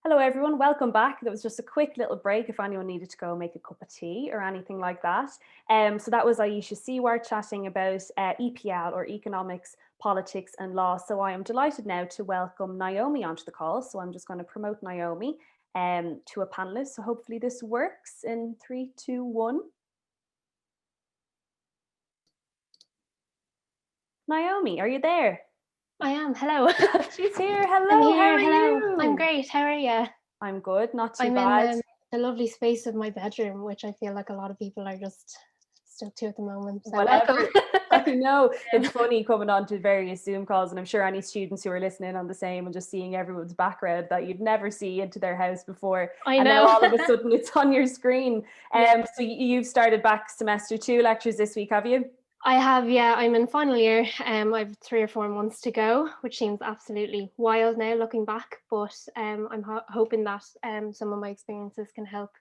Hello everyone, welcome back. That was just a quick little break if anyone needed to go make a cup of tea or anything like that. So that was Aisha Seward chatting about EPL or Economics, Politics and Law. So I am delighted now to welcome Naomi onto the call. So I'm just going to promote Naomi to a panelist. So hopefully this works in 3, 2, 1. Naomi, are you there? I am. Hello. She's here. Hello. I'm here. How are Hello. you? I'm great. How are you? I'm good. Not too I'm bad. in the lovely space of my bedroom, which I feel like a lot of people are just stuck to at the moment. So Whatever. welcome. I know it's funny coming on to various Zoom calls, and I'm sure any students who are listening on the same and just seeing everyone's background that you'd never see into their house before. I And know. now all of a sudden it's on your screen. Yeah. So you've started back semester 2 lectures this week, have you? I have, yeah, I'm in final year. I have 3 or 4 months to go, which seems absolutely wild now looking back. But I'm hoping that some of my experiences can help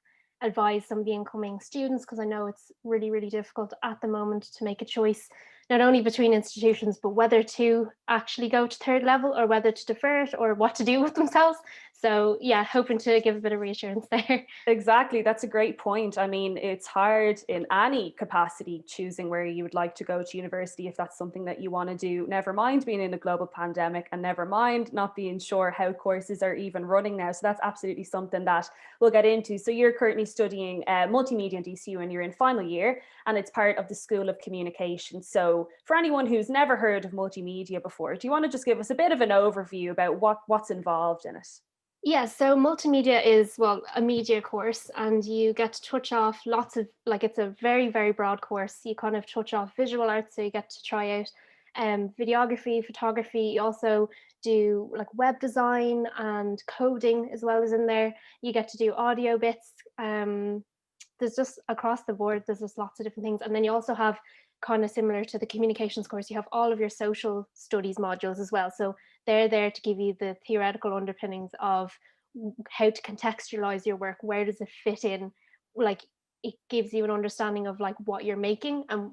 advise some of the incoming students, because I know it's really, really difficult at the moment to make a choice, not only between institutions, but whether to actually go to third level or whether to defer it or what to do with themselves. So yeah, hoping to give a bit of reassurance there. Exactly. That's a great point. I mean, it's hard in any capacity choosing where you would like to go to university if that's something that you want to do. Never mind being in a global pandemic, and never mind not being sure how courses are even running now. So that's absolutely something that we'll get into. So you're currently studying multimedia and DCU, and you're in final year, and it's part of the School of Communication. So for anyone who's never heard of multimedia before, do you want to just give us a bit of an overview about what's involved in it? Yeah, so multimedia is, well, a media course, and you get to touch off lots of, like, it's a very, very broad course. You kind of touch off visual arts, so you get to try out videography, photography. You also do like web design and coding as well as in there. You get to do audio bits. There's just across the board, there's just lots of different things. And then you also have, kind of similar to the communications course, you have all of your social studies modules as well. So they're there to give you the theoretical underpinnings of how to contextualize your work. Where does it fit in? Like, it gives you an understanding of like what you're making and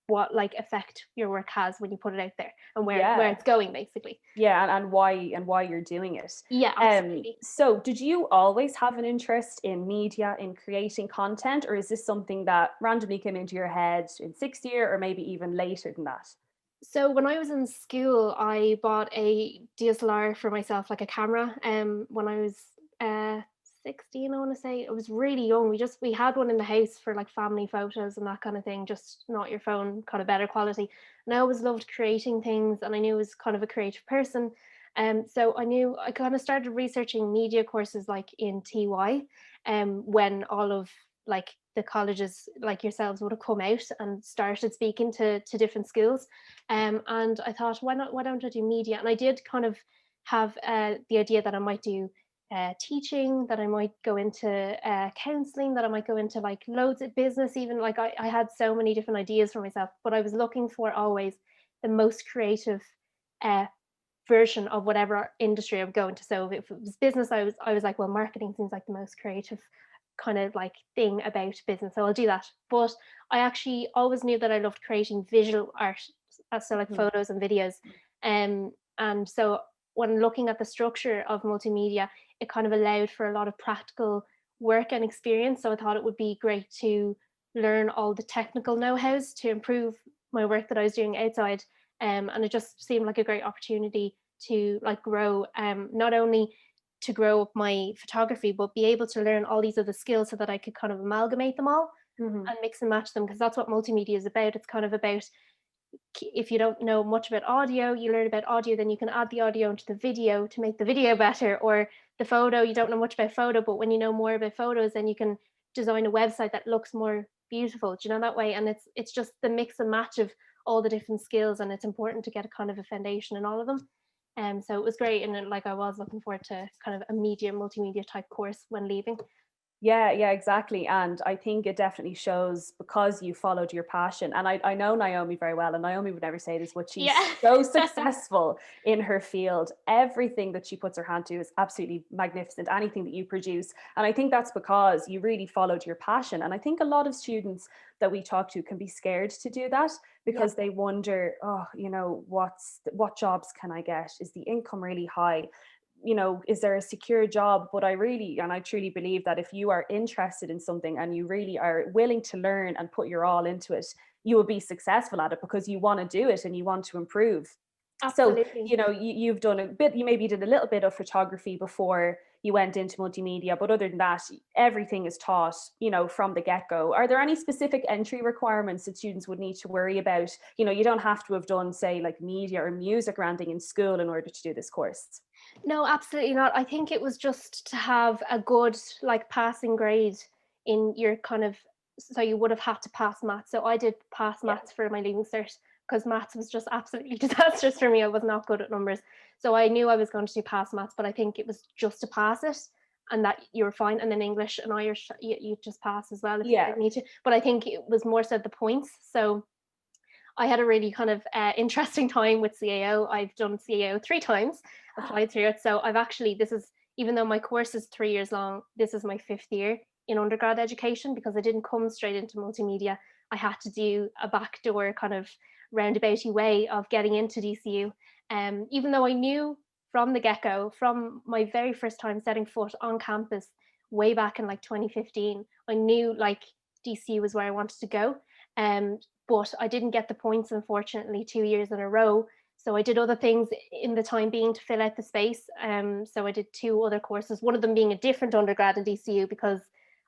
what like effect your work has when you put it out there, and where Yeah. it's going, basically. Yeah, and why you're doing it. Yeah, absolutely. So did you always have an interest in media, in creating content, or is this something that randomly came into your head in sixth year or maybe even later than that? So when I was in school, I bought a DSLR for myself, like a camera. When I was 16, I want to say. I was really young. We had one in the house for like family photos and that kind of thing, just not your phone, kind of better quality. And I always loved creating things, and I knew I was kind of a creative person. So I knew I kind of started researching media courses like in TY, when all of like the colleges like yourselves would have come out and started speaking to different schools. And I thought, why don't I do media? And I did kind of have the idea that I might do teaching, that I might go into counseling, that I might go into like loads of business, even. Like, I had so many different ideas for myself, but I was looking for always the most creative uh, version of whatever industry I'm going to. So if it was business, I was like, well, marketing seems like the most creative kind of like thing about business, so I'll do that. But I actually always knew that I loved creating visual art, so like Mhm. photos and videos. And so when looking at the structure of multimedia, it kind of allowed for a lot of practical work and experience. So I thought it would be great to learn all the technical know-hows to improve my work that I was doing outside. And it just seemed like a great opportunity to like grow, not only to grow up my photography, but be able to learn all these other skills so that I could kind of amalgamate them all Mhm. and mix and match them, because that's what multimedia is about. It's kind of about, if you don't know much about audio, you learn about audio, then you can add the audio into the video to make the video better. Or the photo, you don't know much about photo, but when you know more about photos, then you can design a website that looks more beautiful, do you know, that way. And it's just the mix and match of all the different skills, and it's important to get a kind of a foundation in all of them. So it was great, and like I was looking forward to kind of a media multimedia type course when leaving. Yeah, yeah, exactly. And I think it definitely shows because you followed your passion. And I know Naomi very well, and Naomi would never say this, but she's Yeah. so successful in her field. Everything that she puts her hand to is absolutely magnificent, anything that you produce. And I think that's because you really followed your passion. And I think a lot of students that we talk to can be scared to do that Yeah. because they wonder, oh, what jobs can I get? Is the income really high? is there a secure job? But I really, and I truly believe that if you are interested in something and you really are willing to learn and put your all into it, you will be successful at it because you want to do it and you want to improve. So, Absolutely. you've done a bit, you maybe did a little bit of photography before you went into multimedia, but other than that, everything is taught, from the get-go. Are there any specific entry requirements that students would need to worry about? You don't have to have done, say, like media or music or anything in school in order to do this course. No, absolutely not. I think it was just to have a good like passing grade in your kind of, so you would have had to pass maths. So I did pass Yeah. maths for my leaving cert because maths was just absolutely disastrous for me. I was not good at numbers. So I knew I was going to do pass maths, but I think it was just to pass it and that you were fine. And then English and Irish, you just pass as well if you Yeah. didn't need to. But I think it was more so the points. So I had a really kind of interesting time with CAO. I've done CAO 3 times, applied through it. So I've actually, this is, even though my course is 3 years long, this is my 5th year in undergrad education because I didn't come straight into multimedia. I had to do a backdoor kind of roundabouty way of getting into DCU. Even though I knew from the get-go, from my very first time setting foot on campus way back in like 2015, I knew like DCU was where I wanted to go. But I didn't get the points, unfortunately, 2 years in a row. So I did other things in the time being to fill out the space. So I did 2 other courses, one of them being a different undergrad in DCU because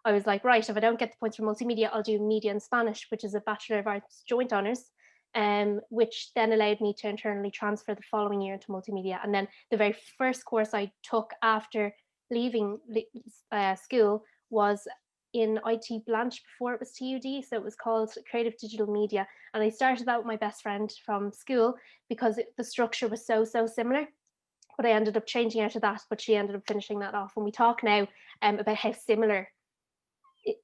I was like, right, if I don't get the points for multimedia, I'll do media and Spanish, which is a Bachelor of Arts joint honours, which then allowed me to internally transfer the following year into multimedia. And then the very first course I took after leaving school was in IT Blanche before it was TUD. So it was called Creative Digital Media. And I started that with my best friend from school because the structure was so similar. But I ended up changing out of that, but she ended up finishing that off. And we talk now about how similar,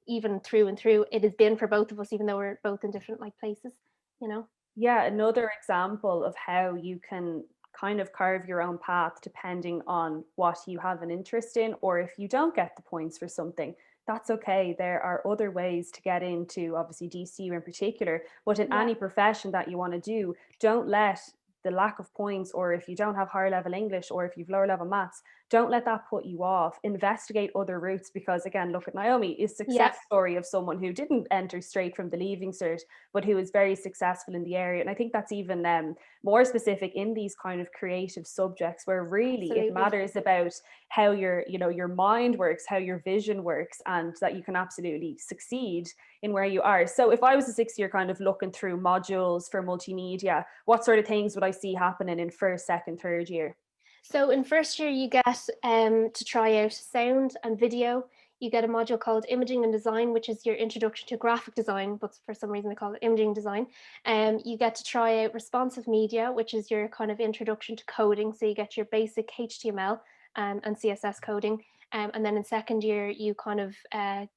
even through and through, it has been for both of us, even though we're both in different like places, you know? Yeah, another example of how you can kind of carve your own path depending on what you have an interest in, or if you don't get the points for something, that's okay. There are other ways to get into, obviously, DCU in particular, but in Yeah. any profession that you want to do, don't let the lack of points, or if you don't have higher level English, or if you've lower level maths, don't let that put you off. Investigate other routes because, again, look at Naomi, is Yeah. success story of someone who didn't enter straight from the leaving cert, but who is very successful in the area. And I think that's even more specific in these kind of creative subjects where really it Absolutely. matters about how your mind works, how your vision works, and that you can absolutely succeed in where you are. So if I was a 6th year kind of looking through modules for multimedia, what sort of things would I see happening in first, second, third year? So in first year, you get to try out sound and video. You get a module called Imaging and Design, which is your introduction to graphic design, but for some reason they call it imaging design. You get to try out responsive media, which is your kind of introduction to coding. So you get your basic HTML and CSS coding. And then in second year, you kind of,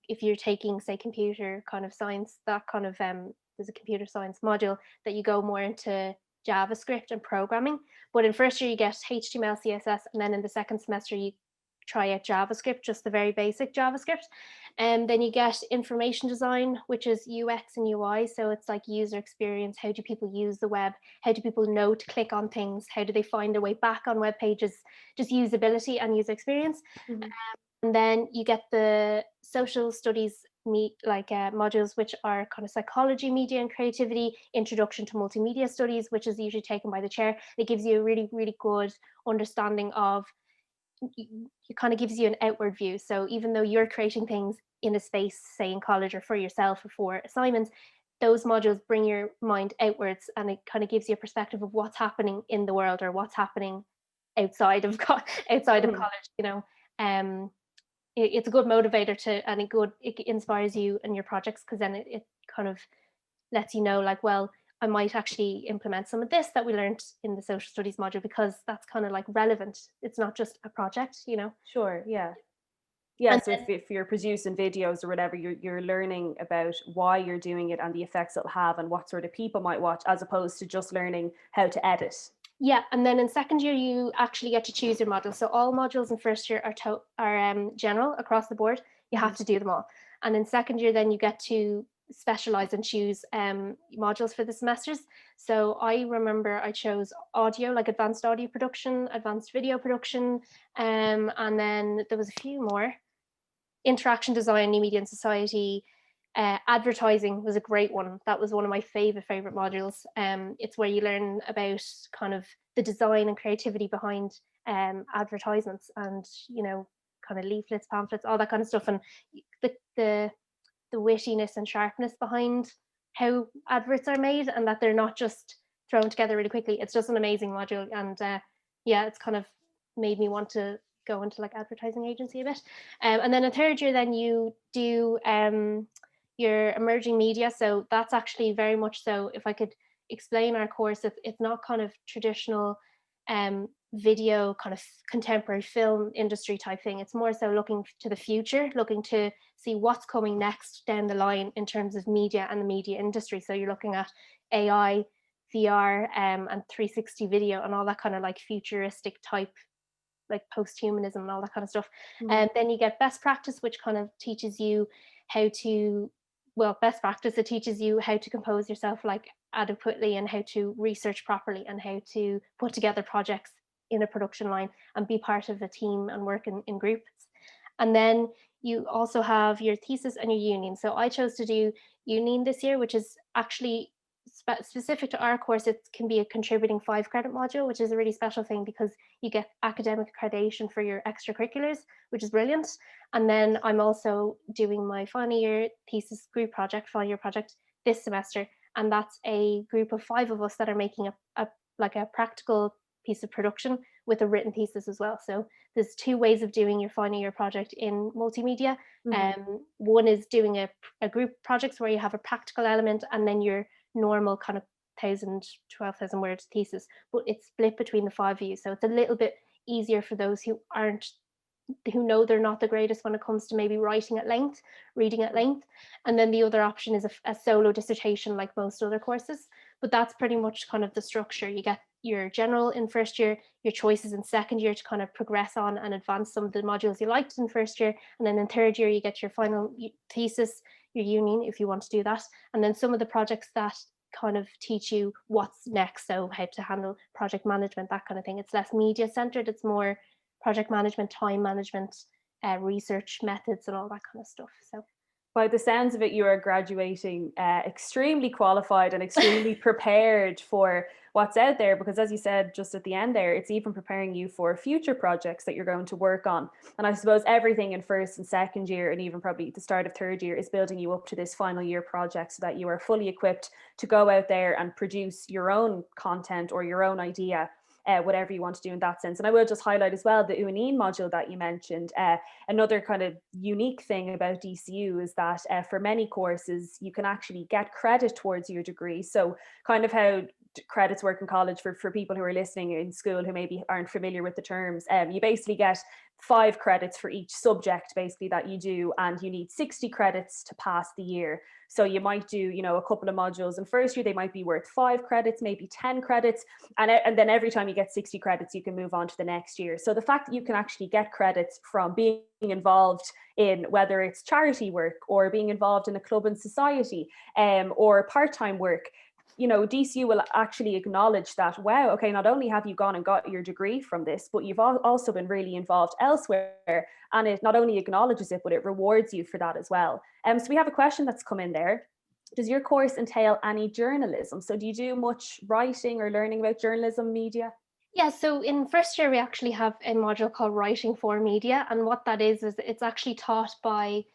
if you're taking, say, computer kind of science, that kind of, there's a computer science module that you go more into JavaScript and programming. But in first year, you get HTML, CSS, and then in the second semester, you try out JavaScript, just the very basic JavaScript. And then you get information design, which is UX and UI. So it's like user experience. How do people use the web? How do people know to click on things? How do they find their way back on web pages? Just usability and user experience. Mm-hmm. And then you get the social studies modules, which are kind of psychology, media and creativity, introduction to multimedia studies, which is usually taken by the chair. It gives you a really, really good understanding of, it kind of gives you an outward view. So even though you're creating things in a space, say in college or for yourself or for assignments, those modules bring your mind outwards and it kind of gives you a perspective of what's happening in the world or what's happening outside of outside of college, you know. It's a good motivator and it inspires you and your projects because then it kind of lets you know like, well, I might actually implement some of this that we learned in the social studies module because that's kind of like relevant. It's not just a project, you know. Sure, yeah. Yeah, And so if you're producing videos or whatever, you're learning about why you're doing it and the effects it'll have and what sort of people might watch, as opposed to just learning how to edit. yeah, and then in second year you actually get to choose your module. So all modules in first year are general across the board. You have to do them all. And in second year, then you get to specialize and choose modules for the semesters. So I remember I chose audio, like advanced audio production, advanced video production, and then there was a few more. Interaction design, new media and society. Advertising was a great one. That was one of my favorite modules. It's where you learn about kind of the design and creativity behind advertisements, and kind of leaflets, pamphlets, all that kind of stuff, and the wittiness and sharpness behind how adverts are made, and that they're not just thrown together really quickly. It's just an amazing module, and yeah, it's kind of made me want to go into like advertising agency a bit. And then in third year, then you do your emerging media. So that's actually very much so, if I could explain our course, it's not kind of traditional video, kind of contemporary film industry type thing. It's more so looking to the future, looking to see what's coming next down the line in terms of media and the media industry. So you're looking at AI, VR, and 360 video, and all that kind of like futuristic type, like post-humanism and all that kind of stuff. And then you get best practice, which kind of teaches you how to, well, best practice, it teaches you how to compose yourself like adequately, and how to research properly, and how to put together projects in a production line and be part of a team and work in groups. And then you also have your thesis and your union. So I chose to do union this year, which is actually specific to our course. It can be a contributing 5-credit module, which is a really special thing because you get academic accreditation for your extracurriculars, which is brilliant. And then I'm also doing my final year thesis group project, final year project this semester, and that's a group of 5 of us that are making a practical piece of production with a written thesis as well. So there's 2 ways of doing your final year project in multimedia. One is doing a group project where you have a practical element, and then your normal kind of 12,000 word thesis, but it's split between the 5 of you. So it's a little bit easier for those who know they're not the greatest when it comes to maybe writing at length, reading at length. And then the other option is a solo dissertation, like most other courses. But that's pretty much kind of the structure. You get your general in first year, your choices in second year to kind of progress on and advance some of the modules you liked in first year. And then in third year, you get your final thesis, your union, if you want to do that. And then some of the projects that kind of teach you what's next. So how to handle project management, that kind of thing. It's less media centered. It's more project management, time management, research methods, and all that kind of stuff. So by the sounds of it, you are graduating extremely qualified and extremely prepared for what's out there, because as you said just at the end there, it's even preparing you for future projects that you're going to work on. And I suppose everything in first and second year, and even probably the start of third year, is building you up to this final year project so that you are fully equipped to go out there and produce your own content or your own idea. Whatever you want to do in that sense. And I will just highlight as well the UNE module that you mentioned. Another kind of unique thing about DCU is that for many courses, you can actually get credit towards your degree. So kind of how credits work in college for people who are listening in school who maybe aren't familiar with the terms, you basically get 5 credits for each subject basically that you do, and you need 60 credits to pass the year. So you might do, a couple of modules in first year, they might be worth 5 credits, maybe 10 credits. And then every time you get 60 credits, you can move on to the next year. So the fact that you can actually get credits from being involved in, whether it's charity work or being involved in a club and society, or part-time work, DCU will actually acknowledge that, wow, okay, not only have you gone and got your degree from this, but you've also been really involved elsewhere. And it not only acknowledges it, but it rewards you for that as well. So we have a question that's come in there. Does your course entail any journalism? So do you do much writing or learning about journalism, media? Yeah, so in first year, we actually have a module called Writing for Media. And what that is it's actually taught by,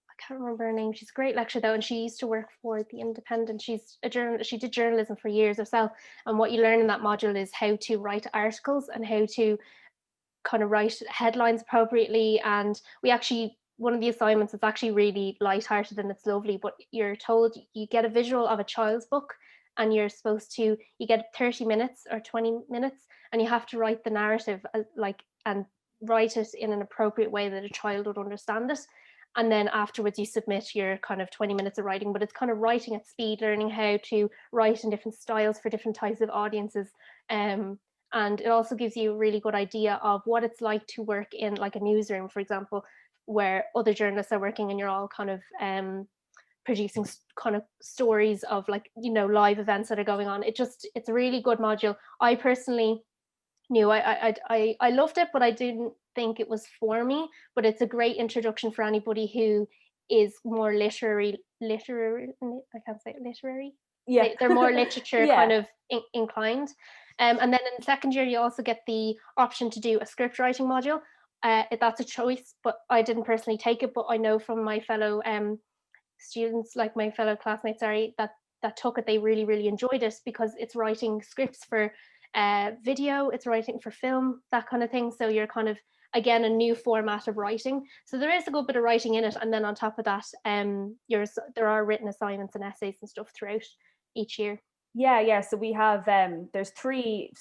I can't remember her name. She's a great lecturer though, and she used to work for The Independent. She's a journalist. She did journalism for years herself. And what you learn in that module is how to write articles and how to kind of write headlines appropriately. And one of the assignments is actually really lighthearted and it's lovely, but you're told you get a visual of a child's book, and you get 30 minutes or 20 minutes, and you have to write the narrative and write it in an appropriate way that a child would understand it. And then afterwards you submit your kind of 20 minutes of writing, but it's kind of writing at speed, learning how to write in different styles for different types of audiences. And it also gives you a really good idea of what it's like to work in like a newsroom, for example, where other journalists are working, and you're all kind of producing kind of stories of like, live events that are going on. It's a really good module. I personally knew I loved it, but I didn't think it was for me. But it's a great introduction for anybody who is more literary. I can't say it, literary. Yeah. They're more literature Yeah. kind of inclined. And then in second year, you also get the option to do a script writing module. That's a choice, but I didn't personally take it. But I know from my fellow students, like my fellow classmates, sorry, that took it, they really, really enjoyed it, because it's writing scripts for video, it's writing for film, that kind of thing. So you're kind of, again, a new format of writing. So there is a good bit of writing in it. And then on top of that, there are written assignments and essays and stuff throughout each year. Yeah. So we have, there's 3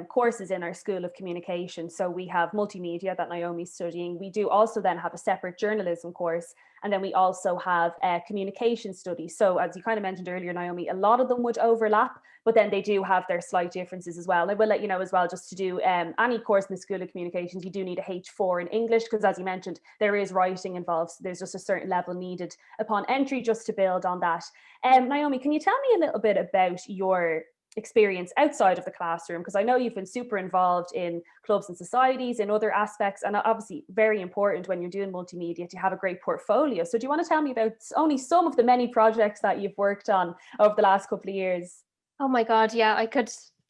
courses in our School of Communication. So we have multimedia that Naomi's studying. We do also then have a separate journalism course. And then we also have communication studies. So as you kind of mentioned earlier, Naomi, a lot of them would overlap, but then they do have their slight differences as well. And I will let you know as well, just to do any course in the School of Communications, you do need a H4 in English, because as you mentioned, there is writing involved. So there's just a certain level needed upon entry just to build on that. Naomi, can you tell me a little bit about your experience outside of the classroom? Because I know you've been super involved in clubs and societies, in other aspects, and obviously very important when you're doing multimedia to have a great portfolio. So do you want to tell me about only some of the many projects that you've worked on over the last couple of years? Oh my God, yeah,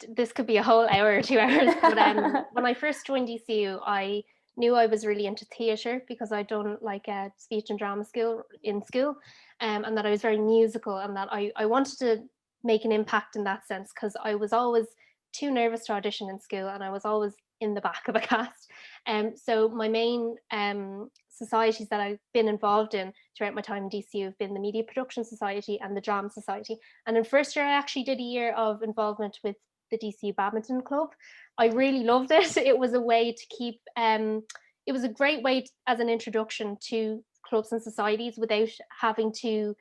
this could be a whole hour or 2 hours. But when I first joined DCU, I knew I was really into theatre, because I'd done like a speech and drama school in school, and that I was very musical, and that I wanted to make an impact in that sense, because I was always too nervous to audition in school, and I was always in the back of a cast. So my main societies that I've been involved in throughout my time in DCU have been the Media Production Society and the Drama Society. And in first year, I actually did a year of involvement with the DCU Badminton Club. I really loved it. It was a way to keep, it was a great way as an introduction to clubs and societies without having to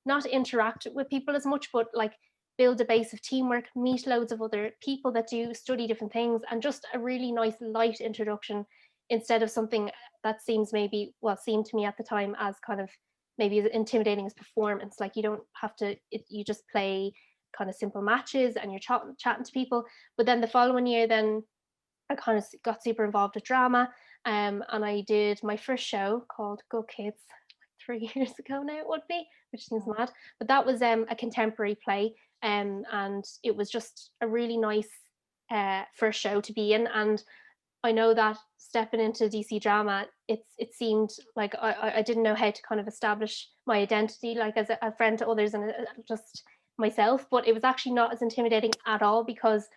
not interact with people as much, but like build a base of teamwork, meet loads of other people that do study different things, and just a really nice light introduction, instead of something that seemed to me at the time as kind of maybe as intimidating as performance. Like, you don't have to, you just play kind of simple matches and you're chatting to people. But then the following year, then I kind of got super involved with drama, and I did my first show called Go Kids, like 3 years ago now it would be, which seems mad. But that was a contemporary play, and it was just a really nice first show to be in. And I know that stepping into DC drama, it seemed like I didn't know how to kind of establish my identity, like as a friend to others, and just myself. But it was actually not as intimidating at all, because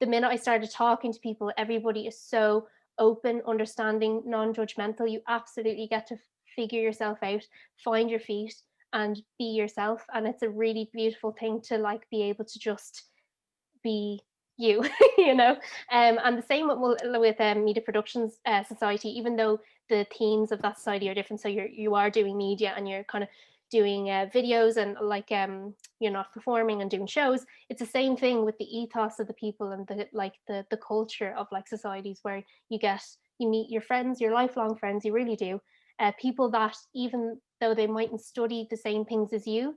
the minute I started talking to people, everybody is so open, understanding, non-judgmental. You absolutely get to figure yourself out, find your feet, and be yourself. And it's a really beautiful thing to like be able to just be you, you know. And the same with Media Productions Society, even though the themes of that society are different. So you are doing media, and you're kind of doing videos, and like you're not performing and doing shows. It's the same thing with the ethos of the people, and the culture of like societies, where you meet your friends, your lifelong friends. You really do. People that, even though they mightn't study the same things as you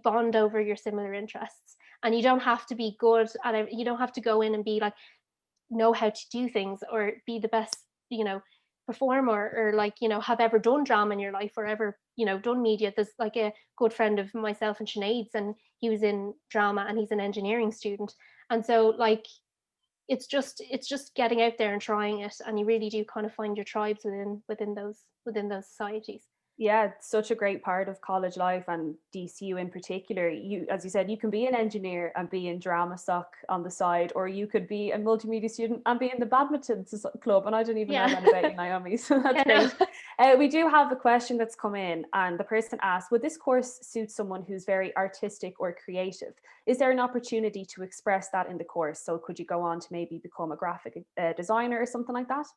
bond over your similar interests. And you don't have to be good at it. You don't have to go in and be like, know how to do things, or be the best, performer, or like, have ever done drama in your life, or ever, done media. There's like a good friend of myself and Sinead's, and he was in drama, and he's an engineering student. And so like, it's just getting out there and trying it, and you really do kind of find your tribes within those societies. Yeah, it's such a great part of college life, and DCU in particular. You, as you said, you can be an engineer and be in drama soc on the side, or you could be a multimedia student and be in the badminton club. And I don't even know that about you, Naomi. So that's great. We do have a question that's come in, and the person asked, would this course suit someone who's very artistic or creative? Is there an opportunity to express that in the course? So could you go on to maybe become a graphic designer or something like that?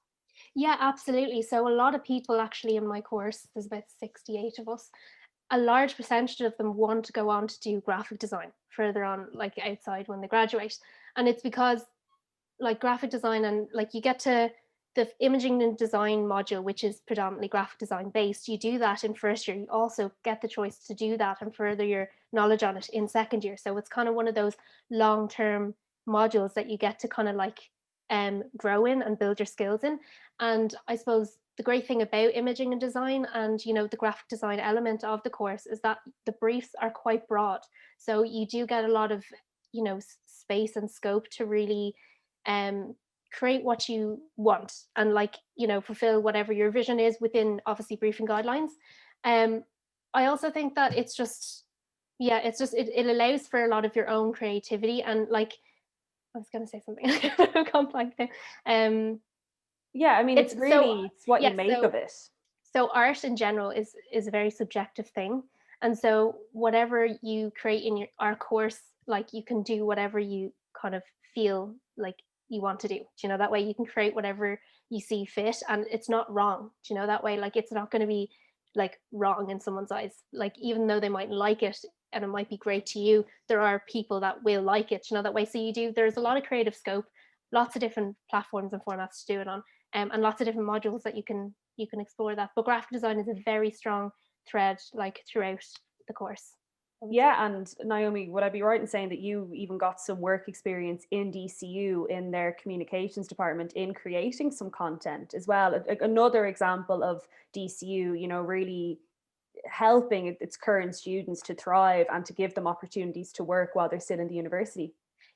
Yeah, absolutely. So a lot of people actually in my course, there's about 68 of us, a large percentage of them want to go on to do graphic design further on, like outside when they graduate. And it's because like graphic design, and like you get to the imaging and design module, which is predominantly graphic design based, you do that in first year. You also get the choice to do that and further your knowledge on it in second year. So it's kind of one of those long-term modules that you get to kind of like grow in and build your skills in. And I suppose the great thing about imaging and design and, you know, the graphic design element of the course is that the briefs are quite broad. So you do get a lot of, you know, space and scope to really create what you want and, like, you know, fulfill whatever your vision is within obviously briefing guidelines. I also think that it's just, yeah, it's just, it allows for a lot of your own creativity. And like, I was going to say something. I can't blank now. Yeah, I mean, it's It's so, really, it's what you yeah, make of it. so art in general is a very subjective thing. And so whatever you create in our course, like, you can do whatever you kind of feel like you want to do. Do you know, that way you can create whatever you see fit, and it's not wrong. Do you know, that way, like, it's not going to be like wrong in someone's eyes. Like, even though they might like it and it might be great to you, there are people that will like it. You know, that way. So there's a lot of creative scope, lots of different platforms and formats to do it on, and lots of different modules that you can explore that. But graphic design is a very strong thread, like, throughout the course. Yeah, and Naomi, would I be right in saying that you even got some work experience in DCU in their communications department in creating some content as well? Another example of DCU, you know, really helping its current students to thrive and to give them opportunities to work while they're still in the university.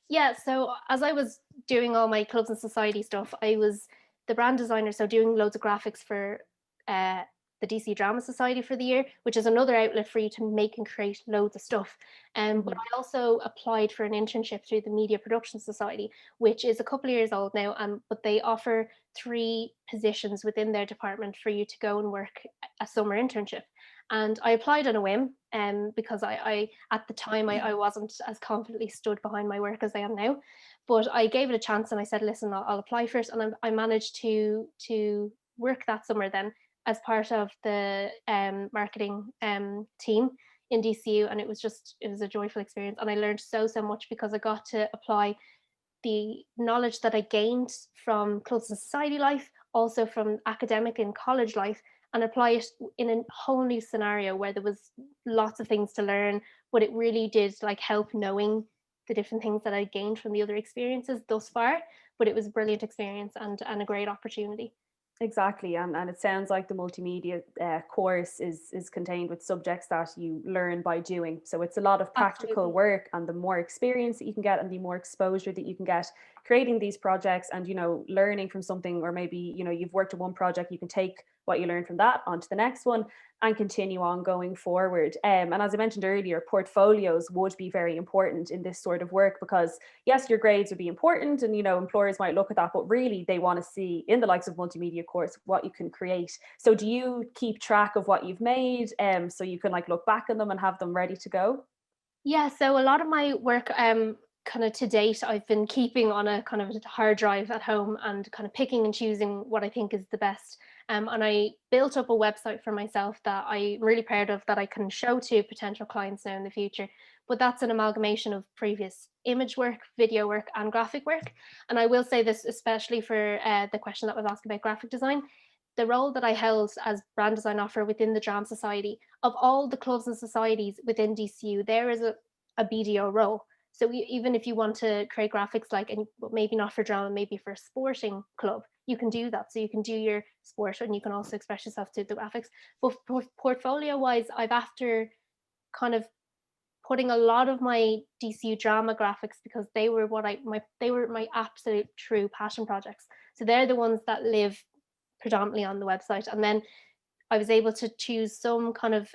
Yeah, so as I was doing all my clubs and society stuff, I was the brand designer, so doing loads of graphics for uh, the DC Drama Society for the year, which is another outlet for you to make and create loads of stuff. But Mm-hmm. I also applied for an internship through the Media Production Society, which is a couple of years old now, but they offer 3 positions within their department for you to go and work a summer internship. And I applied on a whim, because I at the time I wasn't as confidently stood behind my work as I am now. But I gave it a chance and I said, listen, I'll apply for it. And I managed to work that summer then as part of the marketing team in DCU. And it was a joyful experience. And I learned so much because I got to apply the knowledge that I gained from clubs and society life, also from academic and college life, and apply it in a whole new scenario where there was lots of things to learn, but it really did, like, help knowing the different things that I gained from the other experiences thus far. But it was a brilliant experience and a great opportunity. Exactly, and it sounds like the multimedia course is contained with subjects that you learn by doing. So it's a lot of practical Absolutely. work, and the more experience that you can get, and the more exposure that you can get creating these projects, and, you know, learning from something, or maybe, you know, you've worked on one project, you can take what you learned from that onto the next one and continue on going forward. And as I mentioned earlier, portfolios would be very important in this sort of work, because yes, your grades would be important, and, you know, employers might look at that, but really they want to see in the likes of multimedia course what you can create. So do you keep track of what you've made, so you can, like, look back on them and have them ready to go? Yeah, so a lot of my work, kind of to date, I've been keeping on a kind of a hard drive at home and kind of picking and choosing what I think is the best. And I built up a website for myself that I'm really proud of, that I can show to potential clients now in the future. But that's an amalgamation of previous image work, video work, and graphic work. And I will say this, especially for the question that was asked about graphic design. The role that I held as brand design officer within the Drama Society, of all the clubs and societies within DCU, there is a BDO role. So even if you want to create graphics, like, and maybe not for drama, maybe for a sporting club, you can do that. So you can do your sport and you can also express yourself through the graphics. But portfolio wise, I've, after kind of putting a lot of my DCU drama graphics, because they were they were my absolute true passion projects. So they're the ones that live predominantly on the website. And then I was able to choose some kind of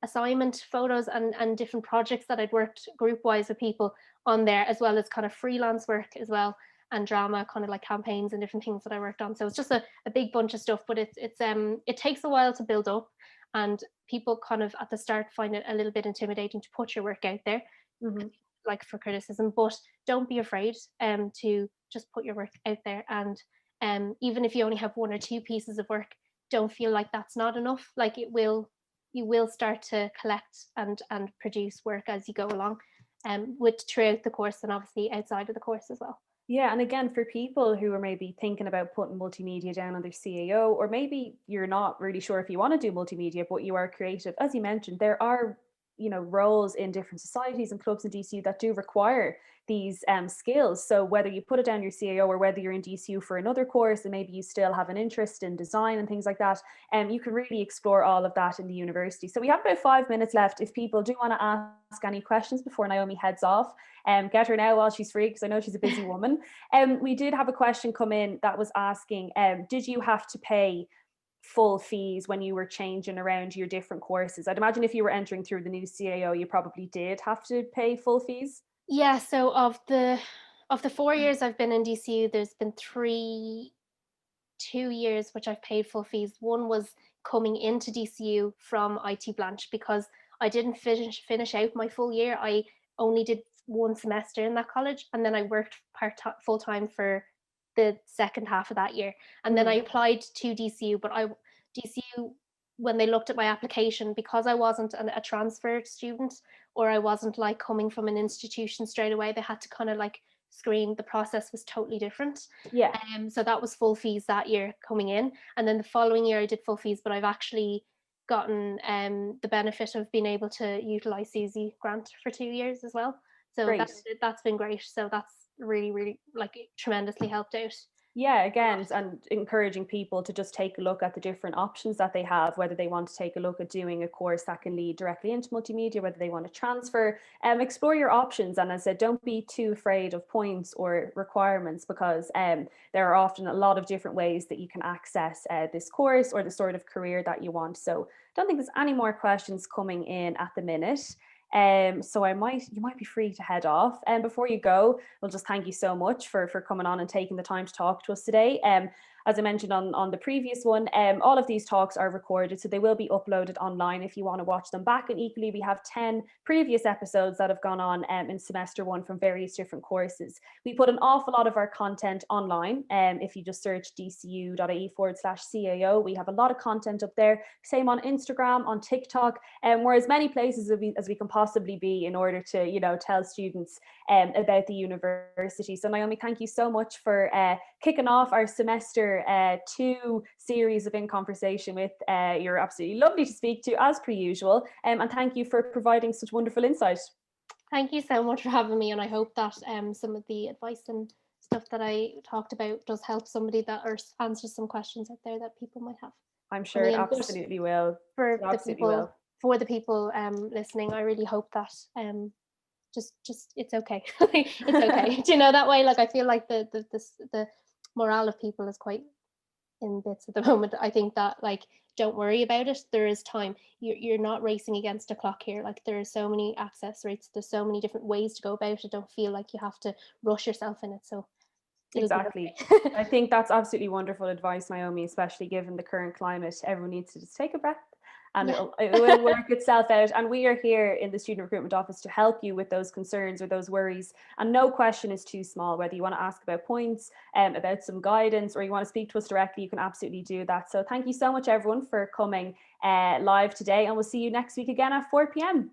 assignment photos and different projects that I'd worked group wise with people on there, as well as kind of freelance work as well, and drama kind of like campaigns and different things that I worked on. So it's just a big bunch of stuff, but it takes a while to build up, and people kind of at the start find it a little bit intimidating to put your work out there, Mm-hmm. like, for criticism. But don't be afraid to just put your work out there. And even if you only have 1 or 2 pieces of work, don't feel like that's not enough. Like, you will start to collect and produce work as you go along, with throughout the course, and obviously outside of the course as well. Yeah, and again, for people who are maybe thinking about putting multimedia down on their CAO, or maybe you're not really sure if you want to do multimedia, but you are creative, as you mentioned, there are, roles in different societies and clubs in DCU that do require these skills. So whether you put it down your CAO or whether you're in DCU for another course and maybe you still have an interest in design and things like that, you can really explore all of that in the university. So we have about 5 minutes left. If people do want to ask any questions before Naomi heads off, get her now while she's free, because I know she's a busy woman. We did have a question come in that was asking, did you have to pay full fees when you were changing around your different courses? I'd imagine if you were entering through the new CAO, you probably did have to pay full fees. Yeah, so of the 4 years I've been in DCU, there's been 2 years which I've paid full fees. One was coming into DCU from IT Blanche because I didn't finish out my full year. I only did one semester in that college, and then I worked full time for the second half of that year. And then I applied to DCU, but DCU, when they looked at my application, because I wasn't a transfer student, or I wasn't like coming from an institution straight away, they had to kind of like screen. The process was totally different. Yeah. So that was full fees that year coming in, and then the following year I did full fees. But I've actually gotten the benefit of being able to utilize Susie grant for 2 years as well. So Great. that's been great. So that's really, really like tremendously helped out. Yeah, again, and encouraging people to just take a look at the different options that they have, whether they want to take a look at doing a course that can lead directly into multimedia, whether they want to transfer, explore your options. And as I said, don't be too afraid of points or requirements, because there are often a lot of different ways that you can access this course or the sort of career that you want. So I don't think there's any more questions coming in at the minute. So you might be free to head off. And before you go, we'll just thank you so much for coming on and taking the time to talk to us today. As I mentioned on the previous one, all of these talks are recorded, so they will be uploaded online if you want to watch them back. And equally, we have 10 previous episodes that have gone on in semester one from various different courses. We put an awful lot of our content online. If you just search dcu.ie/CAO, we have a lot of content up there. Same on Instagram, on TikTok, we're as many places as we can possibly be in order to, tell students about the university. So Naomi, thank you so much for kicking off our semester 2 series of In Conversation with. You're absolutely lovely to speak to, as per usual, and thank you for providing such wonderful insight. Thank you so much for having me, and I hope that some of the advice and stuff that I talked about does help somebody that, or answers some questions out there that people might have. I'm sure it absolutely will. For the people listening, I really hope that just it's okay. It's okay. Do you know that way? Like, I feel like the morale of people is quite in bits at the moment. I think that, like, don't worry about it. There is time. You're not racing against a clock here. Like, there are so many access rates. There's so many different ways to go about it. Don't feel like you have to rush yourself in it. So exactly. Okay. I think that's absolutely wonderful advice, Naomi, especially given the current climate. Everyone needs to just take a breath, and it will work itself out. And we are here in the Student Recruitment Office to help you with those concerns or those worries. And no question is too small. Whether you want to ask about points, about some guidance, or you want to speak to us directly, you can absolutely do that. So thank you so much, everyone, for coming live today. And we'll see you next week again at 4 p.m.